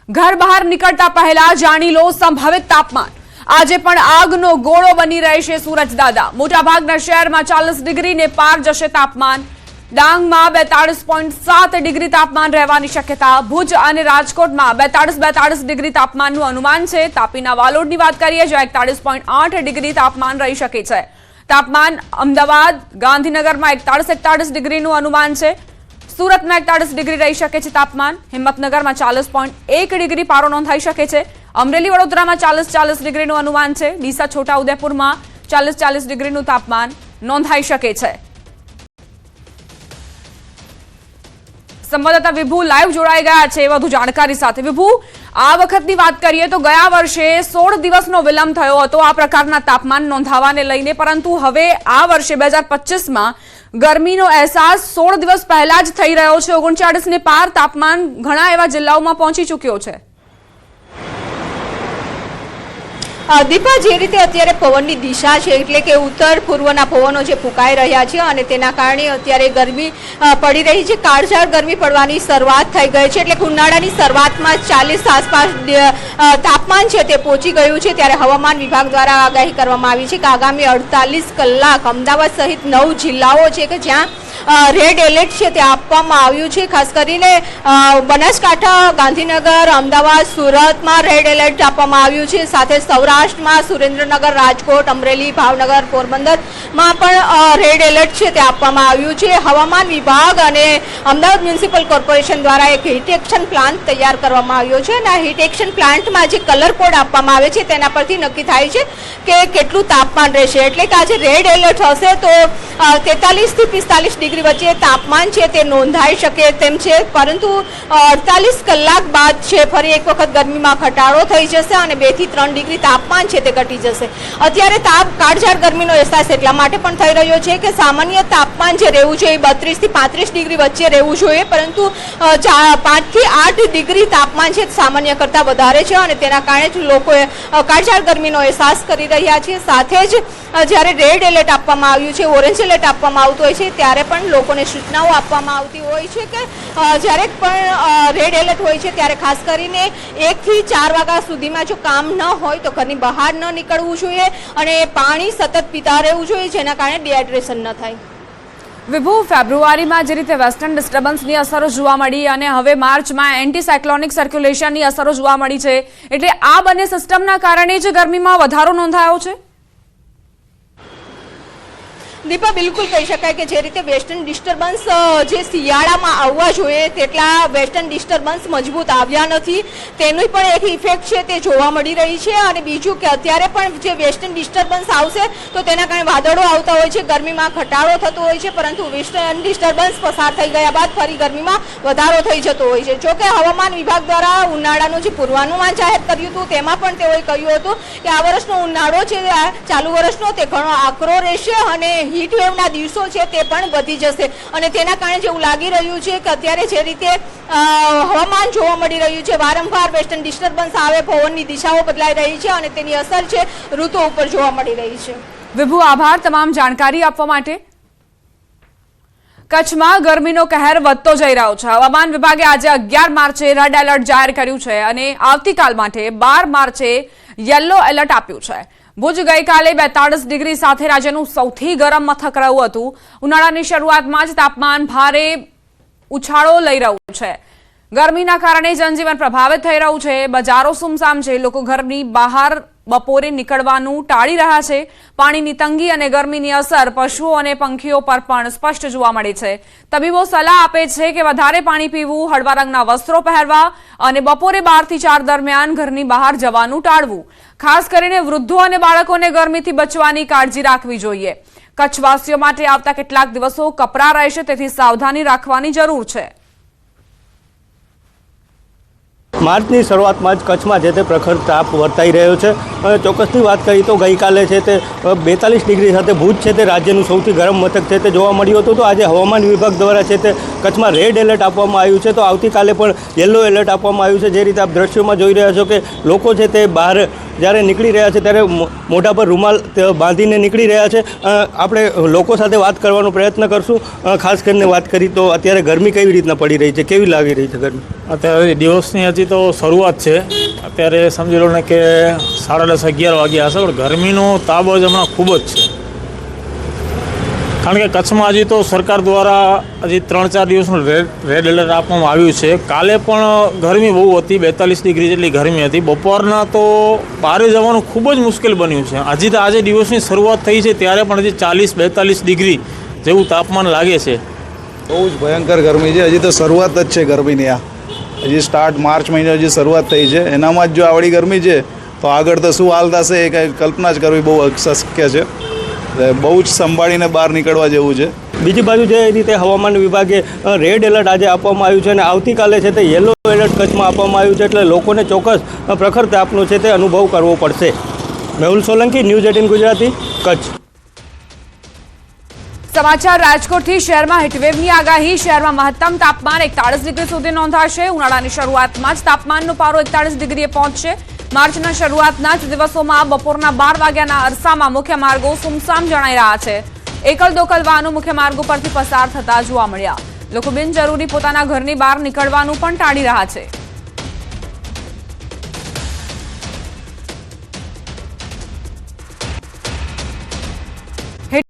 घर बहार निकलता पहला जाणी लो संभावित तापमान। આજે પણ આગનો ગોળો બની રહેશે સુરજદાદા। મોટાભાગના શહેરમાં 40 ડિગ્રીને પાર જશે તાપમાન। ડાંગમાં 42.7 ડિગ્રી તાપમાન રહેવાની શક્યતા। ભુજ અને રાજકોટમાં 42 ડિગ્રી તાપમાનનું અનુમાન છે। તાપીના વાલોડની વાત કરીએ જ્યાં 41.8 ડિગ્રી તાપમાન રહી શકે છે। તાપમાન અમદાવાદ ગાંધીનગરમાં 41 ડિગ્રીનું અનુમાન છે। સુરતમાં 41 ડિગ્રી રહી શકે છે તાપમાન। હિંમતનગરમાં 40.1 ડિગ્રી પારો નોંધાઈ શકે છે। અમરેલી વડોદરામાં 40 ડિગ્રીનું અનુમાન છે। ડીસા છોટાઉદેપુરમાં 40 ડિગ્રીનું તાપમાન નોંધાઈ શકે છે। સંવાદદાતા વિભુ લાઈવ જોડાઈ ગયા છે વધુ જાણકારી સાથે। વિભુ, આ વખતની વાત કરીએ તો ગયા વર્ષે 16 દિવસનો વિલંબ થયો હતો આ પ્રકારના તાપમાન નોંધાવાને લઈને, પરંતુ હવે આ વર્ષે 2025માં ગરમીનો અહેસાસ 16 દિવસ પહેલા જ થઈ રહ્યો છે। 39 ને પાર તાપમાન ઘણા એવા જિલ્લાઓમાં પહોંચી ચૂક્યો છે। દીપા, જે રીતે અત્યારે પવનની દિશા છે એટલે કે ઉત્તર પૂર્વના પવનો જે ફૂંકાઈ રહ્યા છે અને તેના કારણે અત્યારે ગરમી પડી રહી છે। કાળઝાળ ગરમી પડવાની શરૂઆત થઈ ગઈ છે એટલે કે ઉનાળાની શરૂઆતમાં 40 આસપાસ તાપમાન છે તે પહોંચી ગયું છે। ત્યારે હવામાન વિભાગ દ્વારા આગાહી કરવામાં આવી છે કે આગામી 48 કલાક અમદાવાદ સહિત 9 જિલ્લાઓ છે કે જ્યાં રેડ એલર્ટ છે તે આપવામાં આવ્યું છે। ખાસ કરીને બનાસકાંઠા, ગાંધીનગર, અમદાવાદ, સુરતમાં રેડ એલર્ટ આપવામાં આવ્યું છે। સાથે સૌરાષ્ટ્રમાં સુરેન્દ્રનગર, રાજકોટ, અમરેલી, ભાવનગર, પોરબંદરમાં પણ રેડ એલર્ટ છે તે આપવામાં આવ્યું છે। હવામાન વિભાગ અને અમદાવાદ મ્યુનિસિપલ કોર્પોરેશન દ્વારા એક હીટ એક્શન પ્લાન તૈયાર કરવામાં આવ્યો છે અને આ હીટ એક્શન પ્લાન્ટમાં જે કલર કોડ આપવામાં આવે છે તેના પરથી નક્કી થાય છે કે કેટલું તાપમાન રહેશે। એટલે કે આજે રેડ એલર્ટ હશે તો 43 થી 45 ડિગ્રી વચ્ચે તાપમાન છે તે નોંધાઈ શકે તેમ છે, પરંતુ 48 કલાક બાદ છે ફરી એક વખત ગરમીમાં ઘટાડો થઈ જશે અને 2 થી 3 ડિગ્રી તાપમાન છે તે ઘટી જશે। અત્યારે કાળઝાળ ગરમીનો અહેસાસ એટલા માટે પણ થઈ રહ્યો છે કે સામાન્ય તાપમાન જે રહેવું જોઈએ 32 થી 35 ડિગ્રી વચ્ચે રહેવું જોઈએ, પરંતુ 5 થી 8 ડિગ્રી તાપમાન છે સામાન્ય કરતાં વધારે છે અને તેના કારણે જ લોકોએ કાળઝાળ ગરમીનો અહેસાસ કરી રહ્યા છે। સાથે જ જ્યારે રેડ એલર્ટ આપવામાં આવ્યું છે, ઓરેન્જ એલર્ટ આપવામાં આવતું હોય છે ત્યારે પણ લોકોને સૂચનાઓ આપવામાં આવતી હોય છે કે જ્યારે પણ રેડ એલર્ટ હોય છે ત્યારે ખાસ કરીને 1 થી 4 વાગ્યા સુધીમાં જો કામ ન હોય તો ઘરની બહાર ન નીકળવું જોઈએ અને પાણી સતત પીતા રહેવું જોઈએ, જેના કારણે ડિહાઇડ્રેશન ન થાય। વિભુ, ફેબ્રુઆરીમાં જે રીતે વેસ્ટર્ન ડિસ્ટર્બન્સની અસરો જોવા મળી અને હવે માર્ચમાં એન્ટી સાયક્લોનિક સર્ક્યુલેશનની અસરો જોવા મળી છે, એટલે આ બંને સિસ્ટમના કારણે જ ગરમીમાં વધારો નોંધાયો છે। દીપા, બિલકુલ કહી શકાય કે જે રીતે વેસ્ટર્ન ડિસ્ટર્બન્સ જે શિયાળામાં આવવા જોઈએ તેટલા વેસ્ટર્ન ડિસ્ટર્બન્સ મજબૂત આવ્યા નથી, તેની પણ એક ઇફેક્ટ છે તે જોવા મળી રહી છે। અને બીજું કે અત્યારે પણ જે વેસ્ટર્ન ડિસ્ટર્બન્સ આવશે તો તેના કારણે વાદળો આવતા હોય છે, ગરમીમાં ઘટાડો થતો હોય છે, પરંતુ વેસ્ટર્ન ડિસ્ટર્બન્સ પસાર થઈ ગયા બાદ ફરી ગરમીમાં વધારો થઈ જતો હોય છે। જોકે હવામાન વિભાગ દ્વારા ઉનાળાનું જે પૂર્વાનુમાન જાહેર કર્યું હતું તેમાં પણ તેઓએ કહ્યું હતું કે આ વર્ષનો ઉનાળો છે ચાલુ વર્ષનો તે ઘણો આકરો રહેશે અને હીટ વેવના દિવસો છે તે પણ વધી જશે અને તેના કારણે જેવું લાગી રહ્યું છે કે અત્યારે જે રીતે હવામાન જોવા મળી રહ્યું છે, વારંવાર વેસ્ટર્ન ડિસ્ટર્બન્સ આવે, પવનની દિશાઓ બદલાઈ રહી છે અને તેની અસર છે ઋતુ ઉપર જોવા મળી રહી છે। વિભુ, આભાર તમામ જાણકારી આપવા માટે। કચ્છમાં ગરમીનો કહેર વધતો જઈ રહ્યો છે। હવામાન વિભાગે આજે 11 માર્ચે રેડ એલર્ટ જાહેર કર્યું છે અને આવતીકાલ માટે 12 માર્ચે યલો એલર્ટ આપ્યું છે। ભુજ ગઈકાલે 42 ડિગ્રી સાથે રાજ્યનું સૌથી ગરમ મથક રહ્યું હતું। ઉનાળાની શરૂઆતમાં જ તાપમાન ભારે ઉછાળો લઈ રહ્યું છે। ગરમીના કારણે જનજીવન પ્રભાવિત થઈ રહ્યું છે। બજારો સુમસામ છે, લોકો ઘરની બહાર બપોરે નીકળવાનું ટાળી રહ્યા છે। પાણીની તંગી અને ગરમીની અસર પશુઓ અને પંખીઓ પર પણ સ્પષ્ટ જોવા મળે છે। તબીબો સલાહ આપે છે કે વધારે પાણી પીવું, હળવા રંગના વસ્ત્રો પહેરવા અને બપોરે 12 થી 4 દરમિયાન ઘરની બહાર જવાનું ટાળવું। ખાસ કરીને વૃદ્ધો અને બાળકોને ગરમીથી બચવાની કાળજી રાખવી જોઈએ। કચ્છવાસીઓ માટે આવતા કેટલાક દિવસો કપરા રહેશે, તેથી સાવધાની રાખવાની જરૂર છે। માર્ચની શરૂઆતમાં જ કચ્છમાં જે તે પ્રખર તાપ વર્તાઈ રહ્યો છે। ચોક્કસની વાત કરીએ તો ગઈકાલે છે તે 42 ડિગ્રી સાથે ભુજ છે તે રાજ્યનું સૌથી ગરમ મથક છે તે જોવા મળ્યું હતું। તો આજે હવામાન વિભાગ દ્વારા છે તે કચ્છમાં રેડ એલર્ટ આપવામાં આવ્યું છે, તો આવતીકાલે પણ યલો એલર્ટ આપવામાં આવ્યું છે। જે રીતે આપ દ્રશ્યોમાં જોઈ રહ્યા છો કે લોકો છે તે બહાર જ્યારે નીકળી રહ્યા છે ત્યારે મોઢા પર રૂમાલ બાંધીને નીકળી રહ્યા છે। આપણે લોકો સાથે વાત કરવાનો પ્રયત્ન કરશું। ખાસ કરીને વાત કરી તો અત્યારે ગરમી કેવી રીતના પડી રહી છે, કેવી લાગી રહી છે ગરમી? અત્યારે દિવસની હજી તો શરૂઆત છે. અત્યારે સમજી લો ને કે 10:30-11 વાગ્યા હશે, પણ ગરમીનો તાપ જ હમણાં ખૂબ જ છે. કારણ કે કચ્છમાં હજી તો સરકાર દ્વારા હજી 3-4 દિવસનું રેડ એલર્ટ આપવામાં આવ્યું છે. કાલે પણ ગરમી બહુ હતી, 42 ડિગ્રી જેટલી ગરમી હતી. બપોરના તો બહાર જવાનું ખૂબ જ મુશ્કેલ બન્યું છે. હજી તો આજે દિવસની શરૂઆત થઈ છે ત્યારે પણ હજી 40-42 ડિગ્રી જેવું તાપમાન લાગે છે. બહુ જ ભયંકર ગરમી છે. હજી તો શરૂઆત જ છે ગરમીની. હજી સ્ટાર્ટ માર્ચ મહિને હજી શરૂઆત થઈ છે. એનામાં જ જો આવડી ગરમી છે તો આગળ તો શું હાલ થશે એ કંઈ કલ્પના જ કરવી બહુ અશક્ય છે. બહુ જ સંભાળીને બહાર નીકળવા જેવું છે. બીજી બાજુ જે રીતે હવામાન વિભાગે રેડ એલર્ટ આજે આપવામાં આવ્યું છે અને આવતીકાલે છે તે યલો એલર્ટ કચ્છમાં આપવામાં આવ્યું છે, એટલે લોકોને ચોક્કસ પ્રખર તાપનો છે તે અનુભવ કરવો પડશે. મેહુલ સોલંકી, ન્યૂઝ 18 ગુજરાતી, કચ્છ. સમાચાર રાજકોટથી. શહેરમાં હીટવેવની આગાહી. શહેરમાં મહત્તમ તાપમાન 41 ડિગ્રી સુધી નોંધાશે. ઉનાળાની શરૂઆતમાં જ તાપમાનનો પારો 41 ડિગ્રીએ પહોંચશે. માર્ચના શરૂઆતના જ દિવસોમાં બપોરના 12 વાગ્યાના અરસામાં મુખ્ય માર્ગો સુમસામ જણાઈ રહ્યા છે. એકલ દોકલ વાહનો મુખ્ય માર્ગો પરથી પસાર થતા જોવા મળ્યા. લોકો બિનજરૂરી પોતાના ઘરની બહાર નીકળવાનું પણ ટાળી રહ્યા છે.